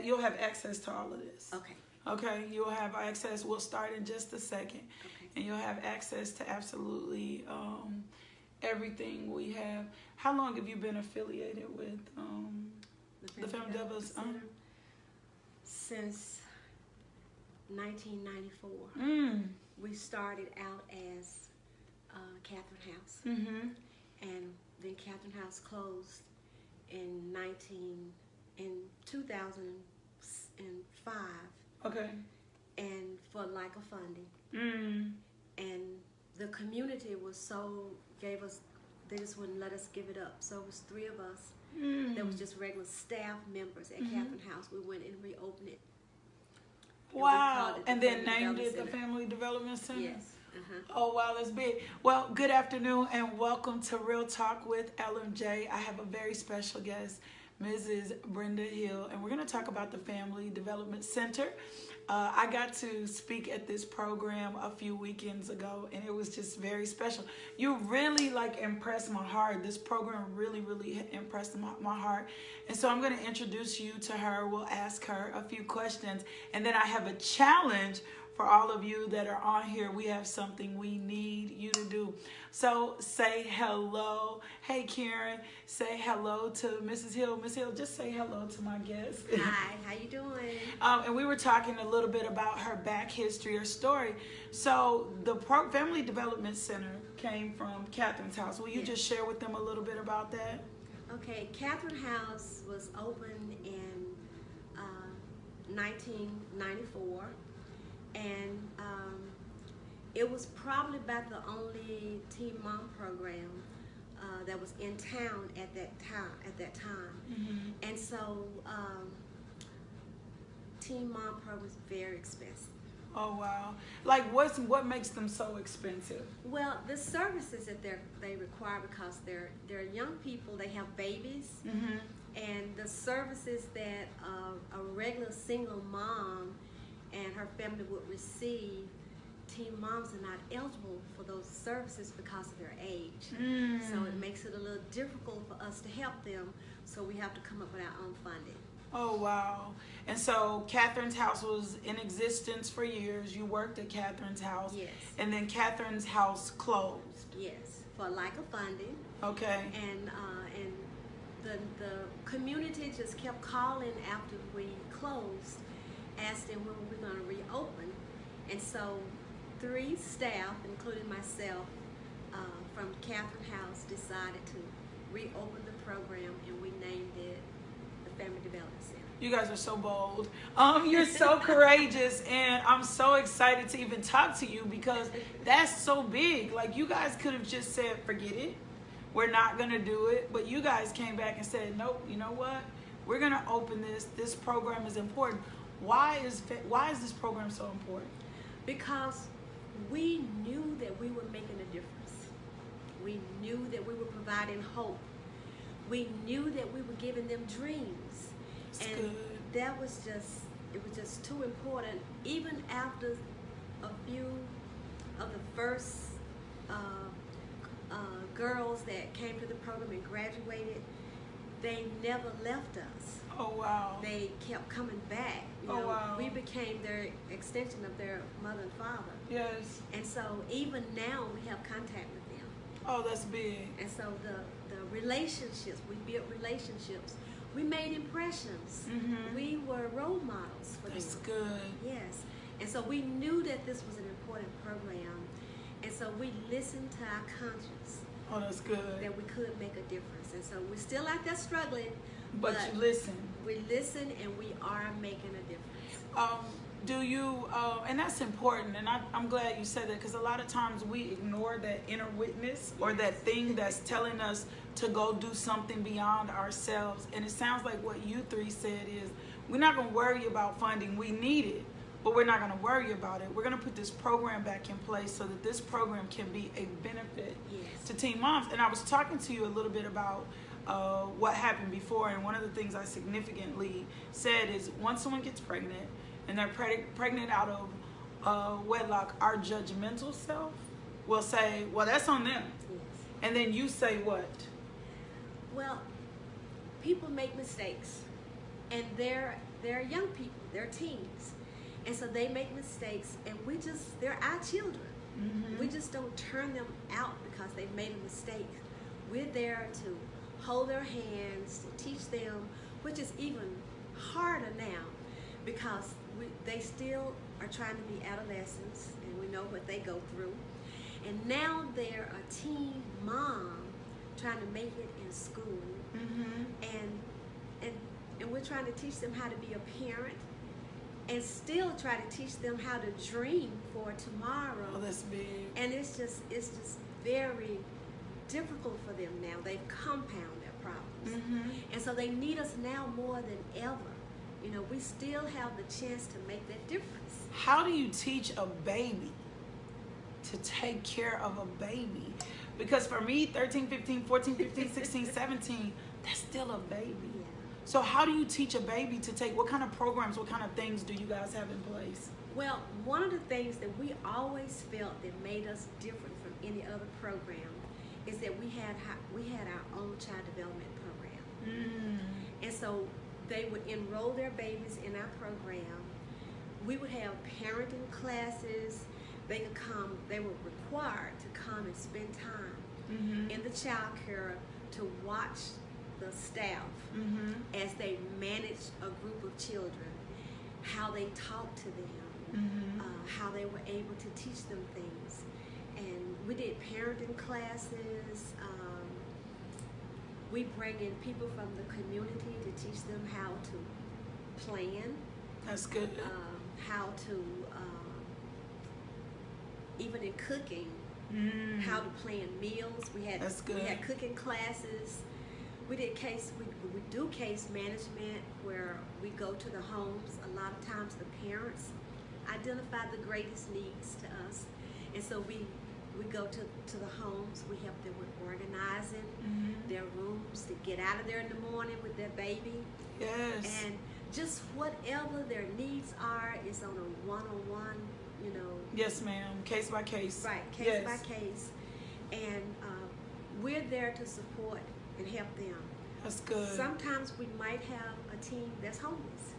you'll have access to all of this. Okay. Okay, you'll have access. We'll start in just a second, Okay. and you'll have access to absolutely everything we have. How long have you been affiliated with the Family Development Center? Since 1994. We started out as Catherine House, and then Catherine House closed in 2005. Okay. And for lack of funding, and the community was gave us. They just wouldn't let us give it up. So it was 3 of us. There was just regular staff members at Catherine House. We went and reopened it. Wow. And then named it the Family Development Center? Yes. Oh, wow, that's big. Well, good afternoon and welcome to Real Talk with LMJ. I have a very special guest, Mrs. Brenda Hill, and we're going to talk about the Family Development Center. I got to speak at this program a few weekends ago, and it was just very special. You really impressed my heart. This program really, really impressed my heart. And so I'm going to introduce you to her. We'll ask her a few questions, and then I have a challenge for all of you that are on here. We have something we need you to do. So say hello. Hey, Karen, say hello to Mrs. Hill. Miss Hill, just say hello to my guest. Hi, how you doing? And we were talking a little bit about her back history or story. So the Family Development Center came from Catherine's house. Will you just share with them a little bit about that? Okay, Catherine House was opened in 1994. And it was probably about the only Teen Mom program that was in town at that time. And so Teen Mom program was very expensive. Oh wow! What makes them so expensive? Well, the services that they require, because they're young people, they have babies, and the services that a regular single mom and her family would receive, teen moms are not eligible for those services because of their age. So it makes it a little difficult for us to help them, so we have to come up with our own funding. Oh wow. And so Catherine's house was in existence for years. You worked at Catherine's house. Yes. And then Catherine's house closed. Yes, for lack of funding. Okay. And the community just kept calling after we closed, asking when we were going to reopen. And so 3 staff, including myself, from Catherine House, decided to reopen the program, and we named it the Family Development Center. You guys are so bold. You're so courageous, and I'm so excited to even talk to you because that's so big. Like, you guys could have just said, forget it. We're not going to do it. But you guys came back and said, nope, you know what? We're going to open this. This program is important. Why is this program so important? Because we knew that we were making a difference. We knew that we were providing hope. We knew that we were giving them dreams. That's and good. That was just too important. Even after a few of the first girls that came to the program and graduated, they never left us. Oh wow. They kept coming back. You know, wow. We became their extension of their mother and father. Yes. And so even now we have contact with them. Oh, that's big. And so the relationships, we built relationships. We made impressions. We were role models for them. That's good. Yes. And so we knew that this was an important program. And so we listened to our conscience. Oh, that's good. That we could make a difference. And so we're still out there struggling. But you listen. We listen, and we are making a difference. Do you, and that's important, and I'm glad you said that, because a lot of times we ignore that inner witness or that thing that's telling us to go do something beyond ourselves. And it sounds like what you 3 said is, we're not going to worry about funding. We need it, but we're not going to worry about it. We're going to put this program back in place so that this program can be a benefit to teen moms. And I was talking to you a little bit about what happened before, and one of the things I significantly said is, once someone gets pregnant and they're pregnant out of wedlock, our judgmental self will say, well, that's on them. Yes. And then you say what? Well, people make mistakes, and there they're young people, they're teens. And so they make mistakes, and they're our children. We just don't turn them out because they've made a mistake. We're there to hold their hands, to teach them, which is even harder now because they still are trying to be adolescents, and we know what they go through. And now they're a teen mom trying to make it in school, and we're trying to teach them how to be a parent, and still try to teach them how to dream for tomorrow. Oh, that's big. And it's just very difficult for them now. They've compounded their problems, and so they need us now more than ever. You know, we still have the chance to make that difference. How do you teach a baby to take care of a baby? Because for me, 13, 15, 14, 15, 16, 17, that's still a baby. Yeah. So how do you teach a baby to take, what kind of programs, what kind of things do you guys have in place? Well, one of the things that we always felt that made us different from any other program is that we had our own child development program. And so they would enroll their babies in our program. We would have parenting classes. They were required to come and spend time in the child care to watch the staff as they managed a group of children, how they talked to them, how they were able to teach them things. And we did parenting classes. We bring in people from the community to teach them how to plan. That's good. How to, even in cooking, how to plan meals. We had cooking classes. We do case management where we go to the homes. A lot of times the parents identify the greatest needs to us, and so we go to the homes. We help them with organizing their rooms to get out of there in the morning with their baby. Yes. And just whatever their needs are is on a one-on-one, you know. Yes, ma'am. Case by case. Right, case by case. And we're there to support and help them. That's good. Sometimes we might have a team that's homeless.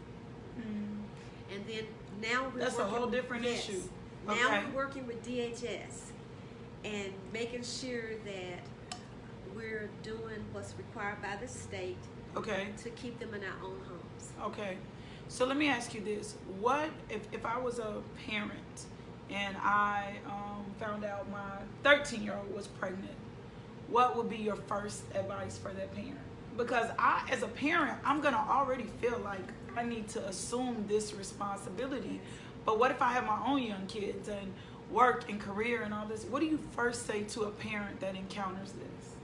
And then now we're That's a whole different issue. Now we're working with DHS and making sure that we're doing what's required by the state to keep them in our own homes. Okay. So let me ask you this. What if I was a parent and I found out my 13-year-old was pregnant, what would be your first advice for that parent? Because I, as a parent, I'm going to already feel like I need to assume this responsibility. But what if I have my own young kids and work and career and all this? What do you first say to a parent that encounters this?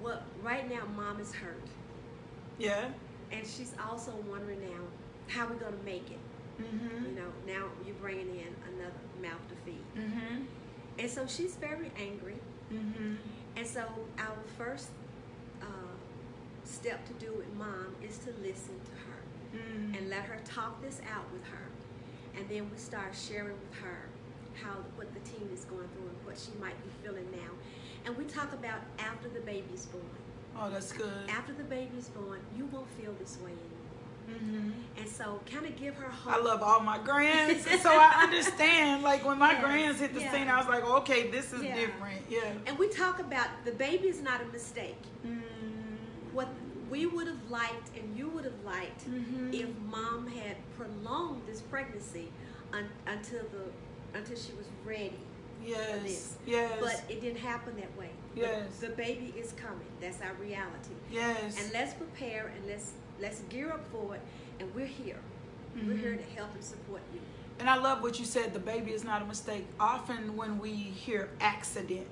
Well, right now, mom is hurt. Yeah? And she's also wondering now, how are we going to make it? You know, now you're bringing in another mouth to feed. And so she's very angry. And so our first step to do with mom is to listen to her and let her talk this out with her. And then we start sharing with her what the teen is going through and what she might be feeling now. And we talk about after the baby's born. Oh, that's good. After the baby's born, you won't feel this way anymore. And so kind of give her hope. I love all my grands, so I understand. Like when my grands hit the scene, I was like, okay, this is different. Yeah. And we talk about the baby is not a mistake. What we would have liked and you would have liked if mom had prolonged this pregnancy until she was ready for this. Yes. But it didn't happen that way. Yes. The baby is coming. That's our reality. Yes. And let's prepare and let's gear up for it. And we're here. We're here to help and support you. And I love what you said, the baby is not a mistake. Often when we hear accident,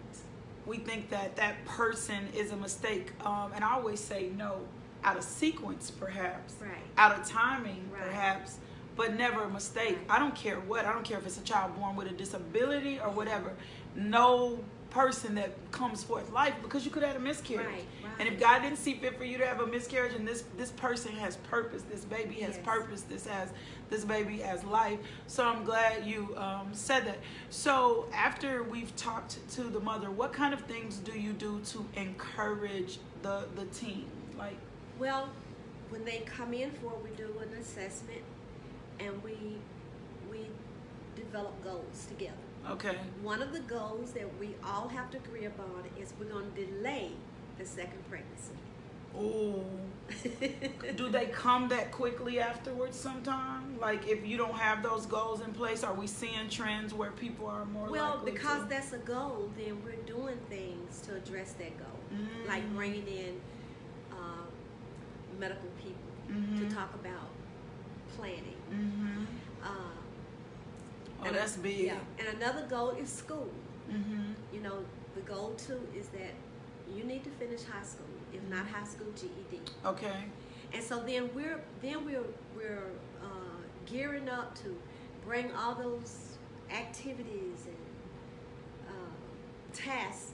we think that that person is a mistake. And I always say no, out of sequence perhaps, out of timing perhaps, but never a mistake. I don't care what. I don't care if it's a child born with a disability or whatever. No person that comes forth life, because you could have a miscarriage. And if God didn't see fit for you to have a miscarriage, and this person has purpose, this baby has purpose, this baby has life. So I'm glad you said that. So after we've talked to the mother, what kind of things do you do to encourage the teen? Like, well, when they come in for it, we do an assessment, and we develop goals together. Okay. One of the goals that we all have to agree upon is we're going to delay the second pregnancy. Oh. Do they come that quickly afterwards sometime? Like if you don't have those goals in place, are we seeing trends where people are more likely because to? that's a goal, then we're doing things to address that goal. Like bringing in medical people to talk about planning. Oh, that's big. Yeah. And another goal is school. You know, the goal too is that you need to finish high school, if not high school, GED. Okay. And so then we're gearing up to bring all those activities and tasks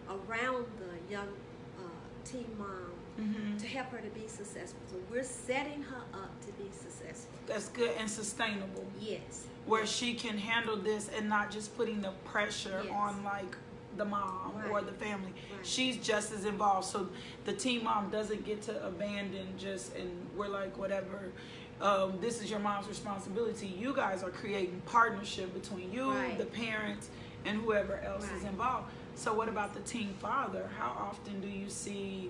around the young teen mom to help her to be successful. So we're setting her up to be successful. That's good and sustainable. Yes. Where she can handle this and not just putting the pressure Yes. on like the mom or the family. Right. She's just as involved. So the teen mom doesn't get to abandon and we're like, whatever, this is your mom's responsibility. You guys are creating partnership between you, Right. the parents, and whoever else is Right. involved. So what about the teen father? How often do you see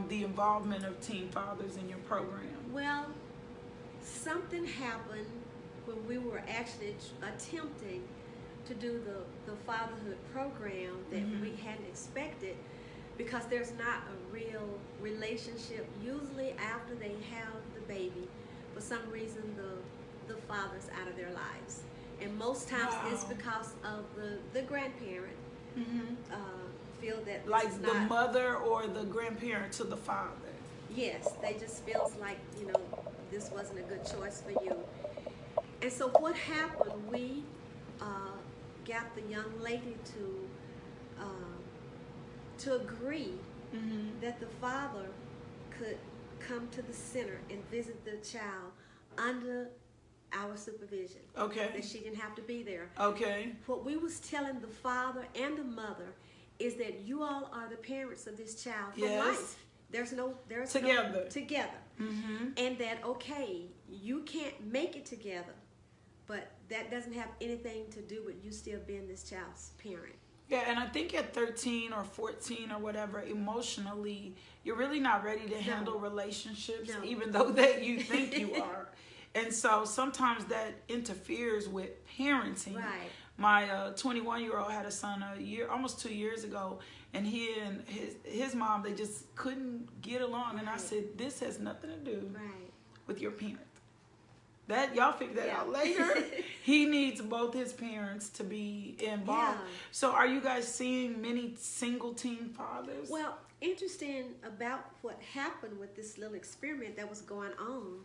the involvement of teen fathers in your program? Well, something happened when we were actually attempting to do the fatherhood program that we hadn't expected, because there's not a real relationship. Usually after they have the baby, for some reason the father's out of their lives. And most times it's because of the grandparent feel that this Like is the not, mother or the grandparent to the father. yes, they just feels like, you know, this wasn't a good choice for you. And so what happened, we got the young lady to agree that the father could come to the center and visit the child under our supervision. Okay. That she didn't have to be there. Okay. What we was telling the father and the mother is that you all are the parents of this child for Yes. life. There's Together. no together. And that, okay, you can't make it together, but that doesn't have anything to do with you still being this child's parent. Yeah, and I think at 13 or 14 or whatever, emotionally, you're really not ready to handle relationships, even though that you think you are. And so sometimes that interferes with parenting. Right. My 21-year-old had a son almost 2 years ago, and he and his mom, they just couldn't get along. And I said, this has nothing to do with your parent. That y'all figure that out later. He needs both his parents to be involved. Yeah. So are you guys seeing many single teen fathers? Well, interesting about what happened with this little experiment that was going on,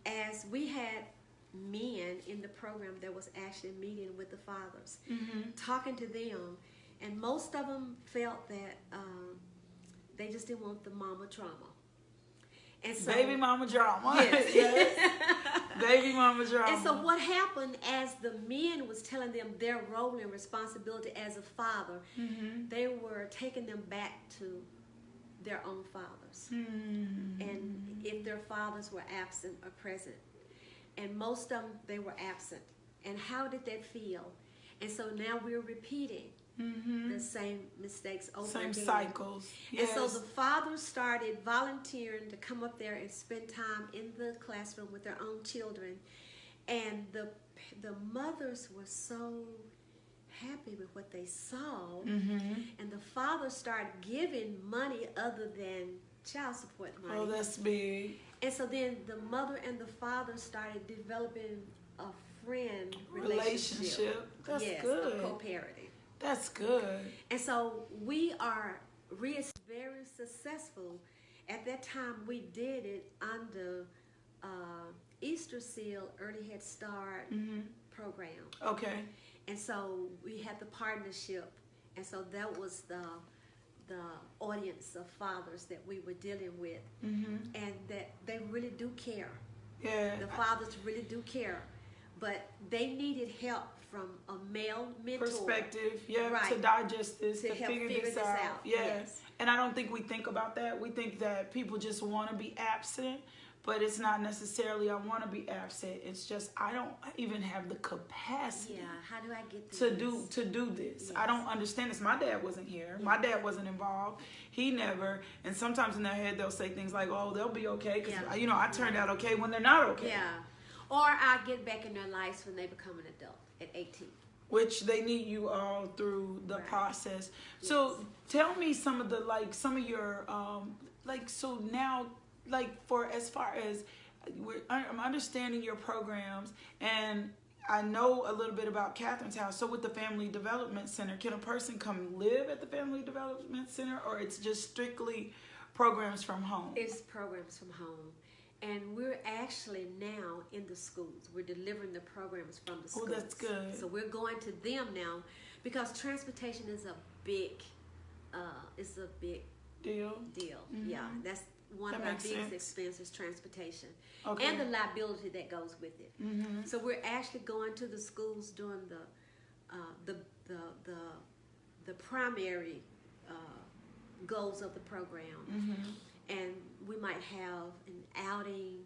as we had men in the program that was actually meeting with the fathers, talking to them, and most of them felt that they just didn't want the mama drama. And so, baby mama drama. Yes. Yes. Baby mama drama. And so what happened as the men was telling them their role and responsibility as a father, they were taking them back to their own fathers. And if their fathers were absent or present. And most of them, they were absent. And how did that feel? And so now we're repeating the same mistakes over again. Same cycles. Yes. Yes. And so the fathers started volunteering to come up there and spend time in the classroom with their own children. And the mothers were so happy with what they saw. And the fathers started giving money other than child support money. Oh, that's big. And so then the mother and the father started developing a friend relationship. That's yes, good. of co-parenting. That's good. And so we are very successful. At that time, we did it under Easter Seal Early Head Start program. Okay. And so we had the partnership. And so that was the audience of fathers that we were dealing with. And that they really do care. Yeah. The fathers really do care. but they needed help from a male mentor. Perspective, yeah, Right. to digest this, to help figure this out. Yeah. Yes. And I don't think we think about that. We think that people just want to be absent, but it's not necessarily I want to be absent. It's just I don't even have the capacity. Yeah, how do I get to do this? Yes. I don't understand this. My dad wasn't here. Yeah. My dad wasn't involved. He never. And sometimes in their head they'll say things like, "Oh, they'll be okay," because I turned out okay when they're not okay. Yeah. Or I get back in their lives when they become an adult at 18. Which they need you all through the process. So tell me some of your so now for as far as I'm understanding your programs, and I know a little bit about Catherine's house. So with the Family Development Center, can a person come live at the Family Development Center, or it's just strictly programs from home? It's programs from home. And we're actually now in the schools. We're delivering the programs from the schools. Oh, that's good. So we're going to them now because transportation is a big deal. Mm-hmm. Yeah, that's one of our biggest expenses, transportation, and the liability that goes with it. Mm-hmm. So we're actually going to the schools doing the primary goals of the program. Mm-hmm. And we might have an outing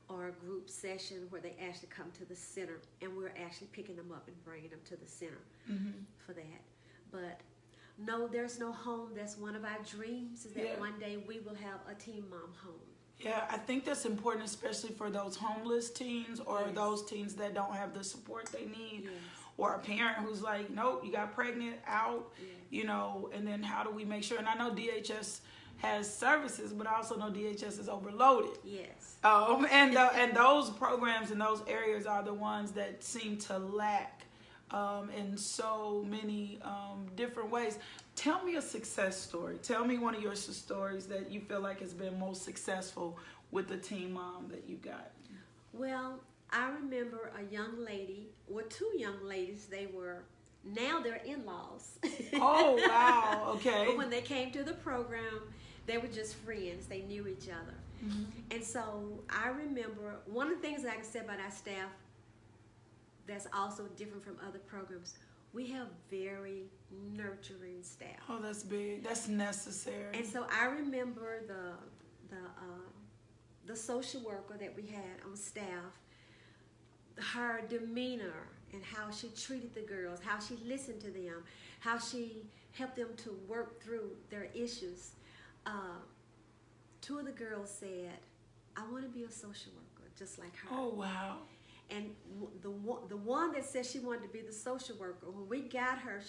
or a group session where they actually come to the center, and we're actually picking them up and bringing them to the center for that. But no, there's no home. That's one of our dreams, is that one day we will have a teen mom home. Yeah, I think that's important, especially for those homeless teens or those teens that don't have the support they need. Or a parent who's like, nope, you got pregnant, out, and then how do we make sure? And I know DHS has services, but I also know DHS is overloaded. Yes. And those programs in those areas are the ones that seem to lack in so many different ways. Tell me a success story. Tell me one of your stories that you feel like has been most successful with the teen mom that you got. Well, I remember a young lady, or two young ladies. Now they're in-laws. Oh, wow. Okay. But when they came to the program, they were just friends. They knew each other. Mm-hmm. And so I remember one of the things that I can say about our staff that's also different from other programs, we have very nurturing staff. Oh, that's big. That's necessary. And so I remember the social worker that we had on staff, her demeanor and how she treated the girls, how she listened to them, how she helped them to work through their issues. Two of the girls said, I want to be a social worker just like her. Oh, wow. And the one that said she wanted to be the social worker, when we got her,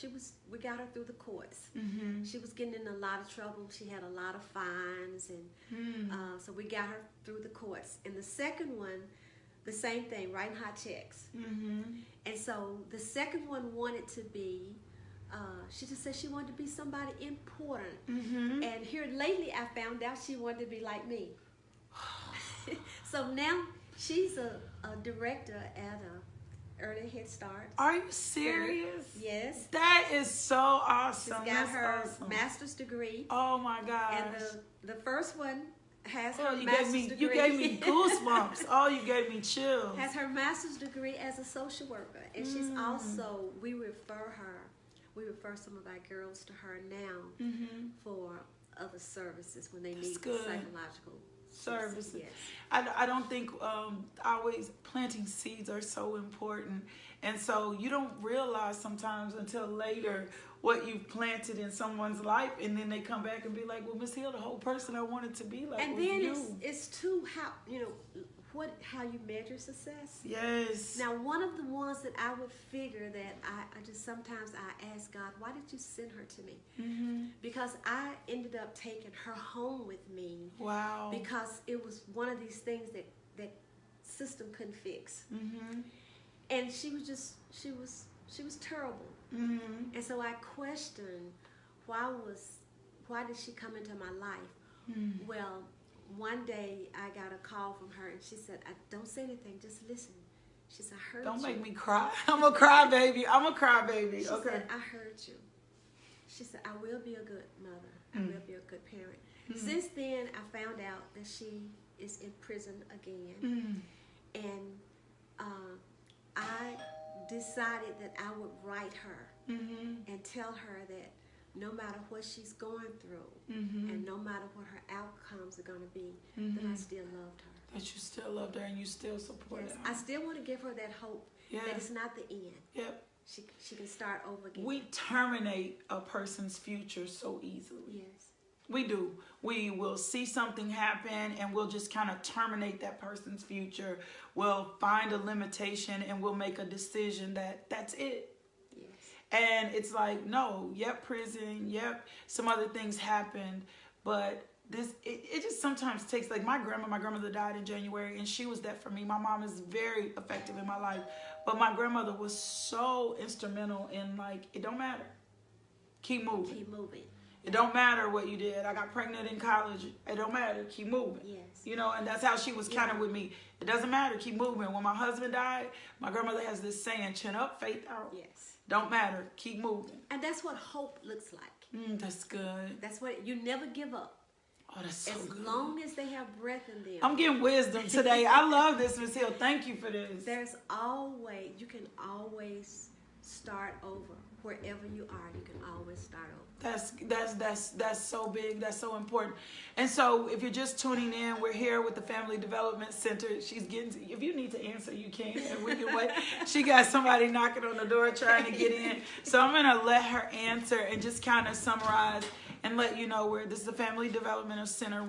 we got her through the courts. Mm-hmm. She was getting in a lot of trouble. She had a lot of fines, and so we got her through the courts. And the second one, the same thing, writing hot checks. Mm-hmm. And so the second one wanted to be, she just said she wanted to be somebody important. Mm-hmm. And here lately I found out she wanted to be like me. So now she's a director at a Early Head Start. Are you serious? Yes. That is so awesome. She's got her master's degree. Oh my gosh. And the first one has her master's degree. You gave me goosebumps. Oh, you gave me chills. Has her master's degree as a social worker. And she's also, we refer some of our girls to her now for other services when they need psychological services. Yes. I don't think always planting seeds are so important, and so you don't realize sometimes until later what you've planted in someone's life, and then they come back and be like, well, Miss Hill, the whole person I wanted to be like. And was then you. it's too how you measure success. Yes. Now, one of the ones that I would figure that I just sometimes I ask God, why did you send her to me? Mm-hmm. Because I ended up taking her home with me. Wow. Because it was one of these things that system couldn't fix. Mm-hmm. And she was terrible. Mm-hmm. And so I questioned why did she come into my life? Mm-hmm. Well, one day I got a call from her and she said, don't say anything, just listen. She said, I heard you. Don't make me cry. I'm a cry baby. She said, I heard you. She said, I will be a good mother. I will be a good parent. Since then, I found out that she is in prison again. And decided that I would write her and tell her that no matter what she's going through and no matter what her outcomes are going to be, that I still loved her. That you still loved her and you still supported her. I still want to give her that hope that it's not the end. Yep. She can start over again. We terminate a person's future so easily. Yes. We do. We will see something happen and we'll just kind of terminate that person's future. We'll find a limitation and we'll make a decision that that's it. Yes. And it's like, no, prison, some other things happened, but it just sometimes takes, like my grandmother died in January and she was that for me. My mom is very effective in my life, but my grandmother was so instrumental in, like, it don't matter. Keep moving. Keep moving. It don't matter what you did. I got pregnant in college. It don't matter. Keep moving. Yes. You know, and that's how she was kind of with me. It doesn't matter. Keep moving. When my husband died, my grandmother has this saying, chin up, faith out. Yes. Don't matter. Keep moving. And that's what hope looks like. That's good. That's what, you never give up. Oh, that's so good. As long as they have breath in them. I'm getting wisdom today. I love this, Ms. Hill. Thank you for this. You can always start over. Wherever you are, you can always start over. That's so big. That's so important. And so if you're just tuning in, we're here with the Family Development Center. She's getting to, if you need to answer, you can. And we can wait. She got somebody knocking on the door trying to get in. So I'm going to let her answer and just kind of summarize and let you know where this is the Family Development Center.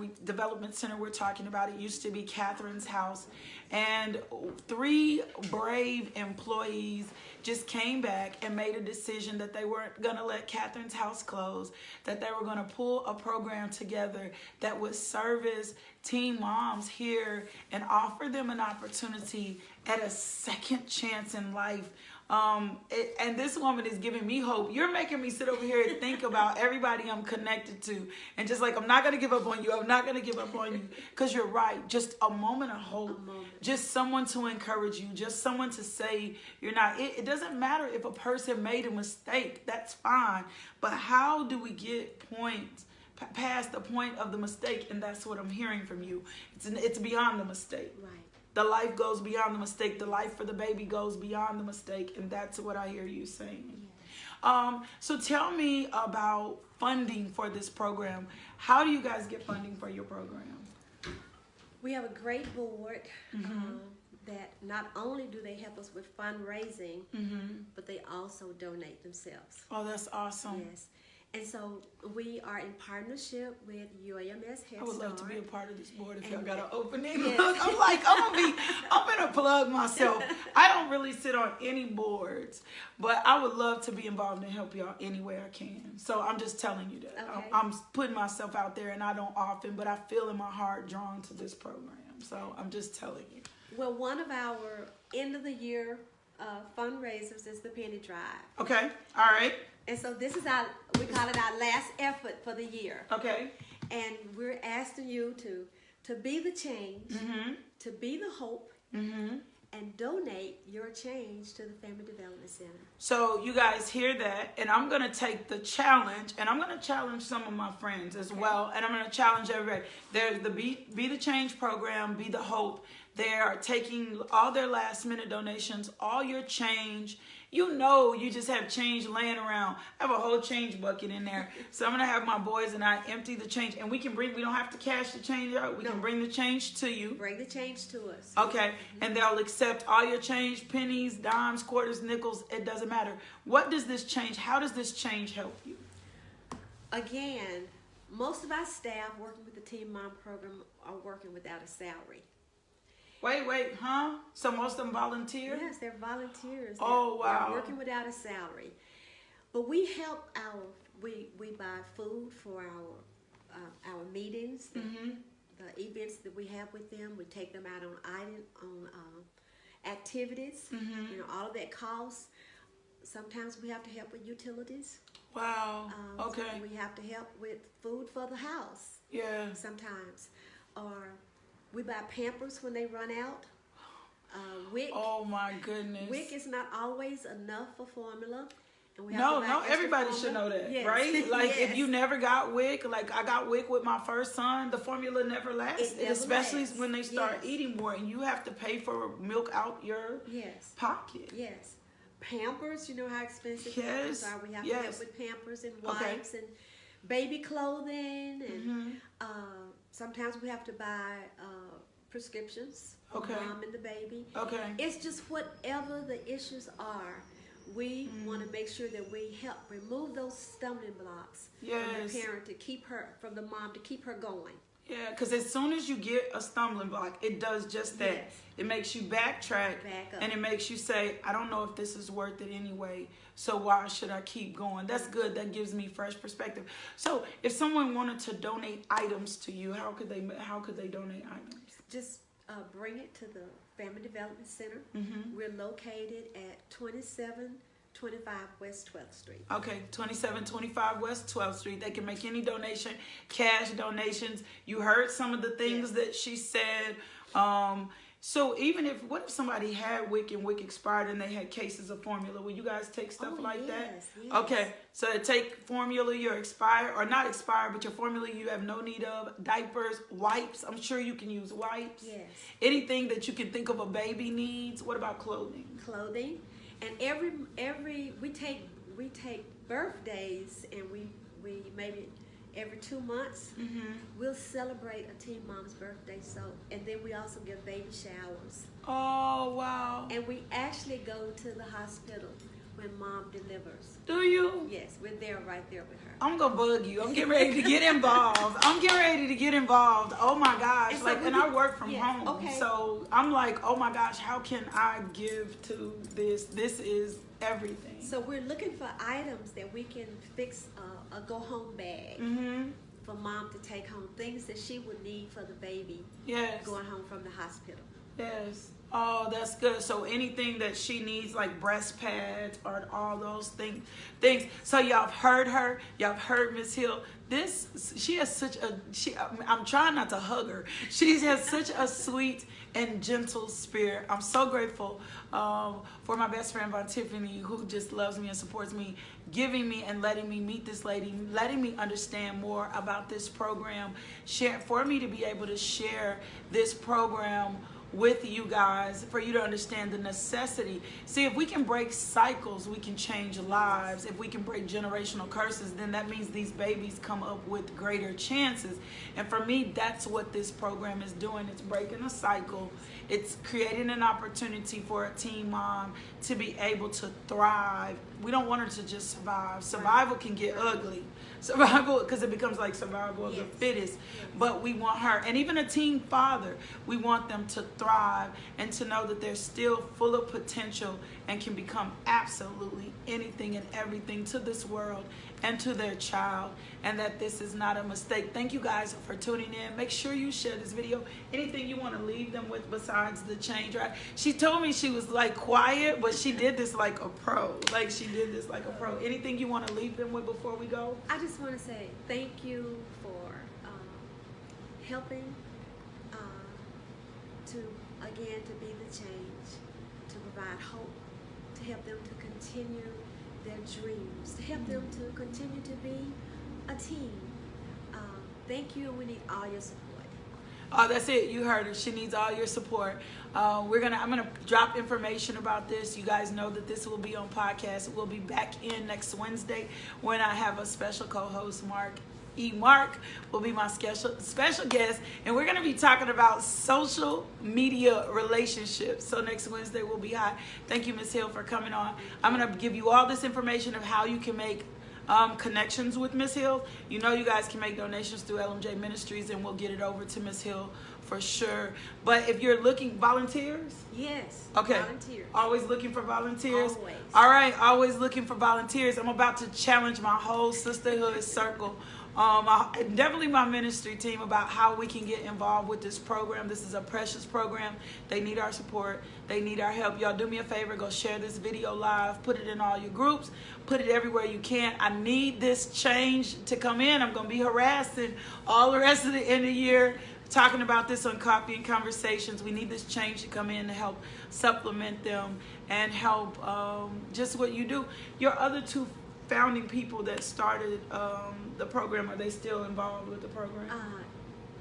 We're talking about. It used to be Catherine's house. And 3 brave employees just came back and made a decision that they weren't going to let Catherine's house close, that they were going to pull a program together that would service teen moms here and offer them an opportunity at a second chance in life. And this woman is giving me hope. You're making me sit over here and think about everybody I'm connected to. And just like, I'm not going to give up on you. I'm not going to give up on you. Because you're right. Just a moment of hope. Just someone to encourage you. Just someone to say you're not. It doesn't matter if a person made a mistake. That's fine. But how do we get past the point of the mistake? And that's what I'm hearing from you. It's beyond the mistake. Right. The life goes beyond the mistake. The life for the baby goes beyond the mistake. And that's what I hear you saying. Yes. So tell me about funding for this program. How do you guys get funding for your program? We have a great board that not only do they help us with fundraising, but they also donate themselves. Oh, that's awesome. Yes. And so we are in partnership with UAMS Head Start. I would love to be a part of this board if y'all got an opening. Yes. Look, I'm gonna plug myself. I don't really sit on any boards, but I would love to be involved and help y'all any way I can. So I'm just telling you that. Okay. I'm putting myself out there, and I don't often, but I feel in my heart drawn to this program. So I'm just telling you. Well, one of our end of the year fundraisers is the Penny Drive. Okay. All right. And so this is we call it our last effort for the year. Okay. And we're asking you to be the change, to be the hope, and donate your change to the Family Development Center. So you guys hear that, and I'm going to take the challenge, and I'm going to challenge some of my friends as well, and I'm going to challenge everybody. There's the Be the Change program, Be the Hope. They are taking all their last-minute donations, all your change. You know you just have change laying around. I have a whole change bucket in there. So I'm going to have my boys and I empty the change. And we don't have to cash the change out. We can bring the change to you. Bring the change to us. Okay. And they'll accept all your change, pennies, dimes, quarters, nickels. It doesn't matter. What does this change? How does this change help you? Again, most of our staff working with the Teen Mom program are working without a salary. Wait, huh? So most of them volunteer? Yes, they're volunteers. Oh, wow. They're working without a salary. But we help we buy food for our meetings, the events that we have with them. We take them out on activities. You know, all of that costs. Sometimes we have to help with utilities. Wow. Okay. We have to help with food for the house. Yeah. Sometimes. Or we buy Pampers when they run out. WIC. Oh my goodness. WIC is not always enough for formula. And we No, everybody should know that, right? Like yes. if you never got WIC, like I got WIC with my first son, the formula never lasts, especially when they start eating more, and you have to pay for milk out your pocket. Yes, Pampers, you know how expensive Yes. Pampers are. We have to help with Pampers and wipes and baby clothing, and sometimes we have to buy prescriptions for mom and the baby. It's just whatever the issues are. We want to make sure that we help remove those stumbling blocks from the parent to keep her, from the mom to keep her going. Yeah, because as soon as you get a stumbling block, it does just that. Yes. It makes you backtrack, and it makes you say, I don't know if this is worth it anyway, so why should I keep going? That's good. That gives me fresh perspective. So if someone wanted to donate items to you, how could they donate items? Just bring it to the Family Development Center. We're located at 2725 West 12th Street. Okay, 2725 West 12th Street. They can make any donation, cash donations. You heard some of the things that she said. So even what if somebody had WIC and WIC expired and they had cases of formula? Will you guys take stuff like that? Yes. Okay, so take formula, your expired, or not expired, but your formula you have no need of, diapers, wipes. I'm sure you can use wipes. Yes. Anything that you can think of a baby needs. What about clothing? Clothing, and we take birthdays, and we maybe every 2 months we'll celebrate a teen mom's birthday. So, and then we also give baby showers. Oh wow! And we actually go to the hospital when mom delivers. Do you? Yes, we're there, right there with her. I'm gonna bug you. I'm getting ready to get involved. Oh my gosh! And I work from home, so I'm like, oh my gosh, how can I give to this? This is everything. So we're looking for items that we can fix a go-home bag for mom to take home. Things that she would need for the baby going home from the hospital. Yes. Oh, that's good. So anything that she needs, like breast pads or all those things. So y'all have heard her. Y'all have heard Miss Hill. She has I'm trying not to hug her. She has such a sweet and gentle spirit. I'm so grateful for my best friend, Von Tiffany, who just loves me and supports me, giving me and letting me meet this lady, letting me understand more about this program, for me to be able to share this program with you guys, for you to understand the necessity. See, if we can break cycles, we can change lives. If we can break generational curses, then that means these babies come up with greater chances. And for me, that's what this program is doing. It's breaking a cycle. It's creating an opportunity for a teen mom to be able to thrive. We don't want her to just survive. Survival can get ugly. Survival, because it becomes like survival of the fittest. But we want her, and even a teen father, we want them to thrive and to know that they're still full of potential and can become absolutely anything and everything to this world and to their child, and that this is not a mistake. Thank you guys for tuning in. Make sure you share this video. Anything you want to leave them with besides the change, right? She told me she was like quiet, but she did this like a pro. Anything you want to leave them with before we go? I just want to say thank you for helping to be the change, to provide hope, to help them to continue their dreams, to help them to continue to be a team. Thank you, and we need all your support. Oh, that's it. You heard her. She needs all your support. I'm gonna drop information about this. You guys know that this will be on podcast. We'll be back in next Wednesday when I have a special co-host, Mark will be my special guest, and we're going to be talking about social media relationships. So next Wednesday will be hot. Thank you, Ms. Hill, for coming on. I'm going to give you all this information of how you can make connections with Ms. Hill. You know, you guys can make donations through LMJ Ministries, and we'll get it over to Ms. Hill for sure. But if you're looking, volunteers? Yes. Okay. Volunteers. Always looking for volunteers? Always. All right, always looking for volunteers. I'm about to challenge my whole sisterhood circle. Definitely my ministry team about how we can get involved with this program. This is a precious program. They need our support. They need our help. Y'all do me a favor. Go share this video live. Put it in all your groups. Put it everywhere you can. I need this change to come in. I'm going to be harassing all the rest of the end of the year talking about this on Coffee and Conversations. We need this change to come in to help supplement them and help just what you do. Your other two founding people that started the program, are they still involved with the program?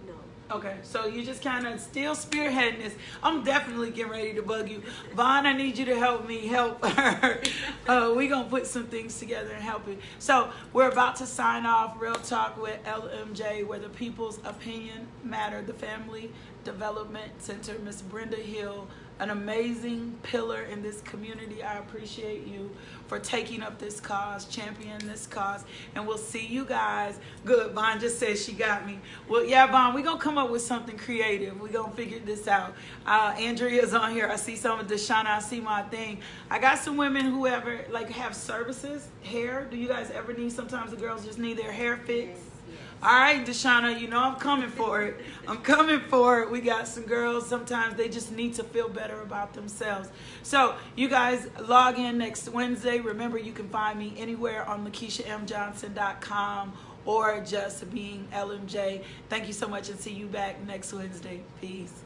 No. Okay, so you just kind of still spearheading this. I'm definitely getting ready to bug you. Vaughn, I need you to help me help her. We're going to put some things together and help it. So we're about to sign off Real Talk with LMJ, where the people's opinion matter. The Family Development Center, Miss Brenda Hill, an amazing pillar in this community. I appreciate you for taking up this cause, championing this cause, and we'll see you guys. Good, Vaughn just said she got me. Well, yeah, Vaughn, we're going to come up with something creative. We're going to figure this out. Andrea's on here. I see some of Deshauna. I see my thing. I got some women who ever, like, have services, hair. Do you guys ever need, sometimes the girls just need their hair fixed? All right, Deshauna, you know I'm coming for it. I'm coming for it. We got some girls, sometimes they just need to feel better about themselves. So you guys log in next Wednesday. Remember, you can find me anywhere on LaKishaMJohnson.com or just being LMJ. Thank you so much, and see you back next Wednesday. Peace.